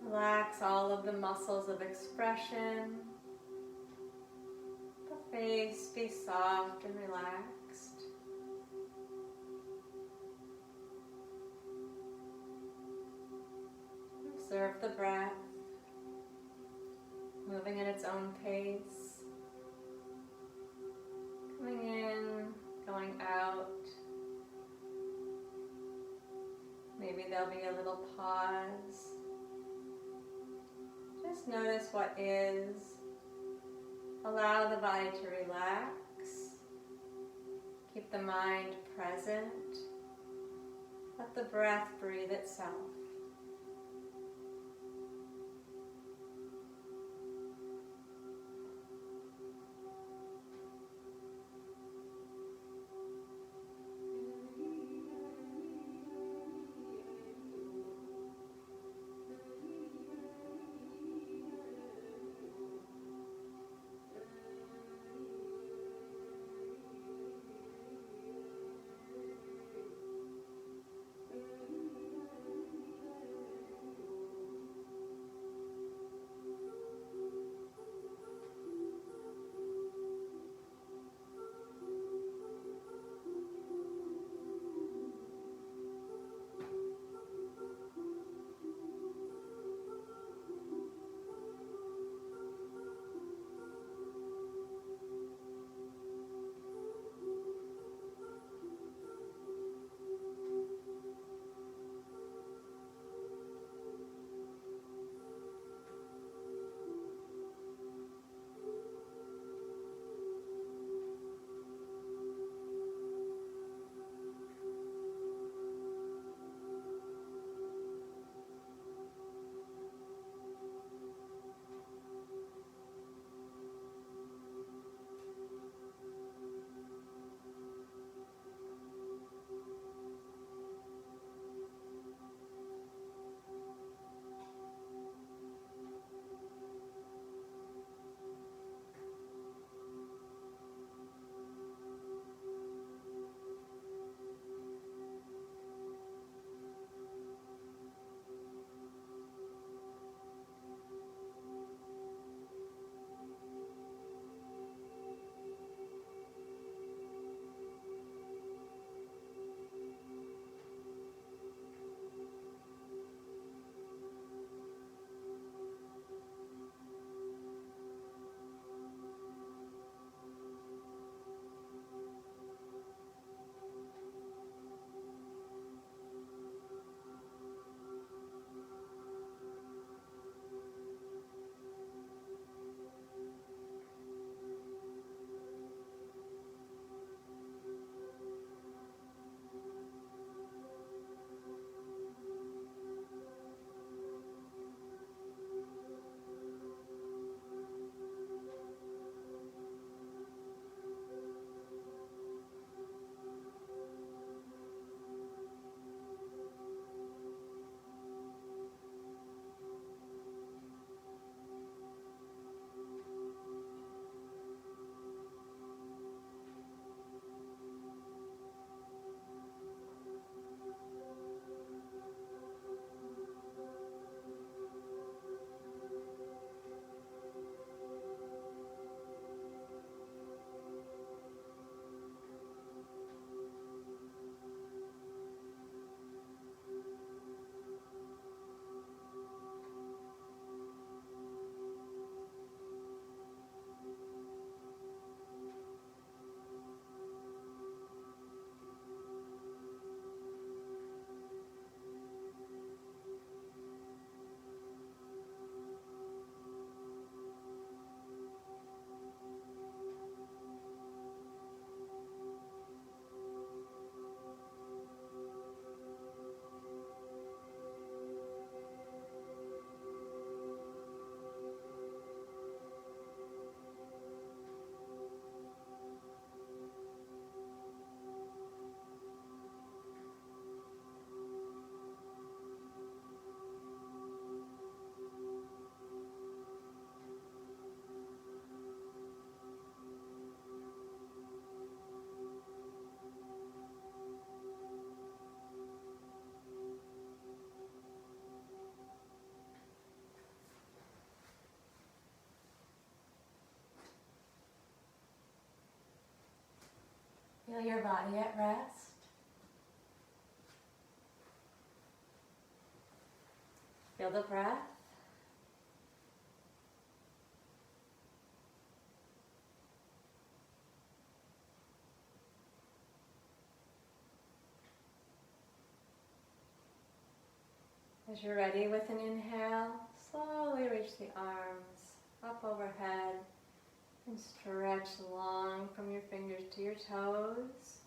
Relax all of the muscles of expression. The face be soft and relaxed. Observe the breath, moving at its own pace. Coming in, going out. Maybe there'll be a little pause. Just notice what is. Allow the body to relax. Keep the mind present. Let the breath breathe itself. Feel your body at rest. Feel the breath. As you're ready with an inhale, slowly reach the arms up overhead and stretch long from your fingers to your toes.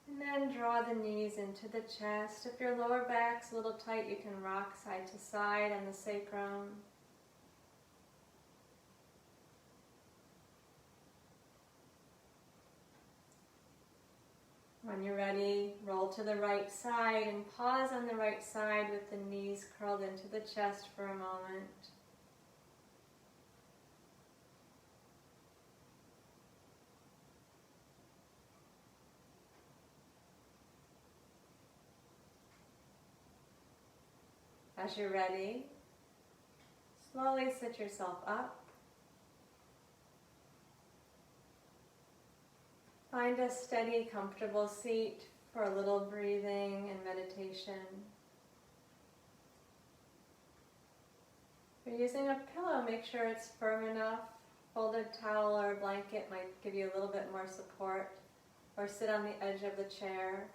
And then draw the knees into the chest. If your lower back's a little tight, you can rock side to side on the sacrum. When you're ready, roll to the right side and pause on the right side with the knees curled into the chest for a moment. As you're ready, slowly sit yourself up. Find a steady, comfortable seat for a little breathing and meditation. If you're using a pillow, make sure it's firm enough. Folded towel or blanket might give you a little bit more support, or sit on the edge of the chair.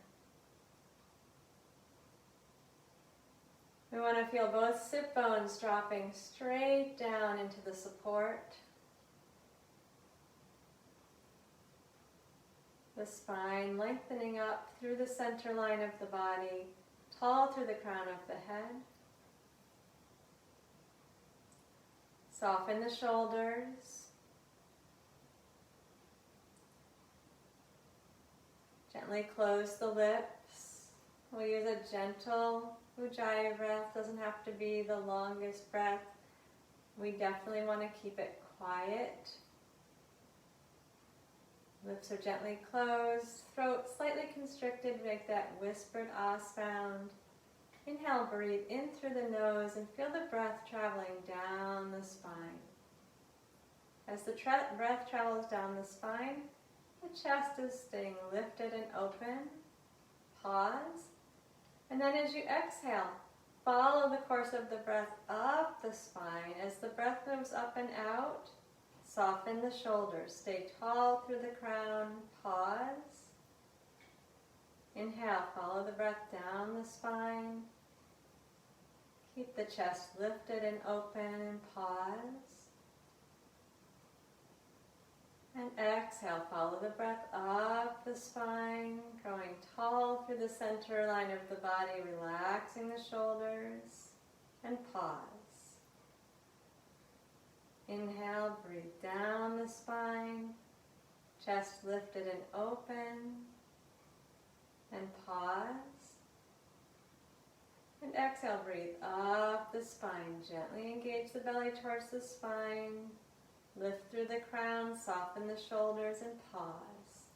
We want to feel both sit bones dropping straight down into the support. The spine lengthening up through the center line of the body, tall through the crown of the head. Soften the shoulders. Gently close the lips. We'll use a gentle Ujjayi breath. Doesn't have to be the longest breath. We definitely want to keep it quiet. Lips are gently closed, throat slightly constricted, make that whispered ah sound. Inhale, breathe in through the nose and feel the breath traveling down the spine. As the breath travels down the spine, the chest is staying lifted and open. Pause. And then as you exhale, follow the course of the breath up the spine. As the breath moves up and out, soften the shoulders. Stay tall through the crown. Pause. Inhale, follow the breath down the spine. Keep the chest lifted and open and pause. And exhale, follow the breath up the spine, growing tall through the center line of the body, relaxing the shoulders, and pause. Inhale, breathe down the spine, chest lifted and open, and pause. And exhale, breathe up the spine, gently engage the belly towards the spine, lift through the crown, soften the shoulders, and pause.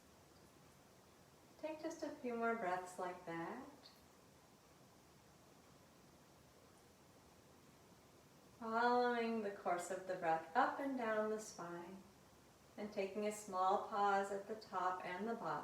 Take just a few more breaths like that. Following the course of the breath up and down the spine, and taking a small pause at the top and the bottom.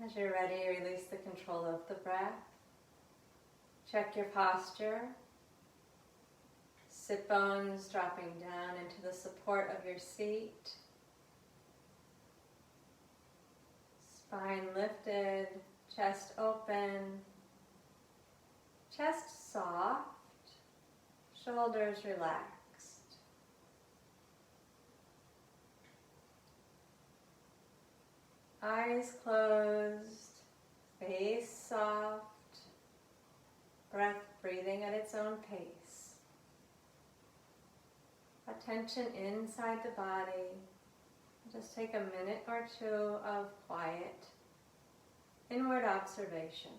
As you're ready, release the control of the breath. Check your posture. Sit bones dropping down into the support of your seat. Spine lifted, chest open, chest soft, shoulders relaxed. Eyes closed, face soft, breath breathing at its own pace. Attention inside the body. Just take a minute or two of quiet, inward observation.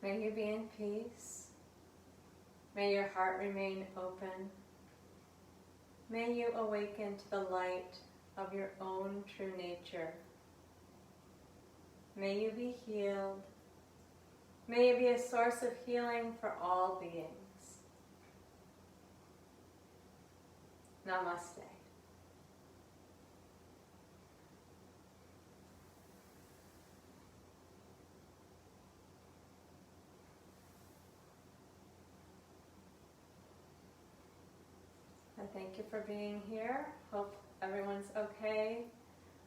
May you be in peace. May your heart remain open. May you awaken to the light of your own true nature. May you be healed. May you be a source of healing for all beings. Namaste. I thank you for being here. Hope everyone's okay.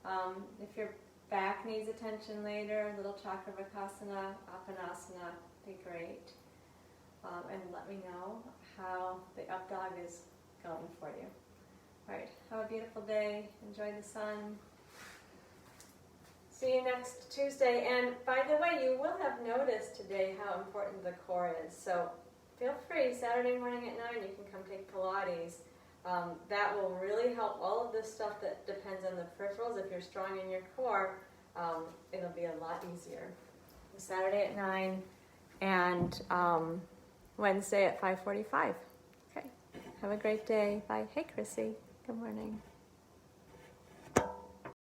If your back needs attention later, little Chakravakasana, Apanasana, be great. And let me know how the up dog is going for you. All right, have a beautiful day. Enjoy the sun. See you next Tuesday. And by the way, you will have noticed today how important the core is. So feel free, Saturday morning at 9, you can come take Pilates. That will really help all of this stuff that depends on the peripherals. If you're strong in your core, it'll be a lot easier. Saturday at 9 and Wednesday at 5:45. Okay, have a great day. Bye. Hey, Chrissy. Good morning.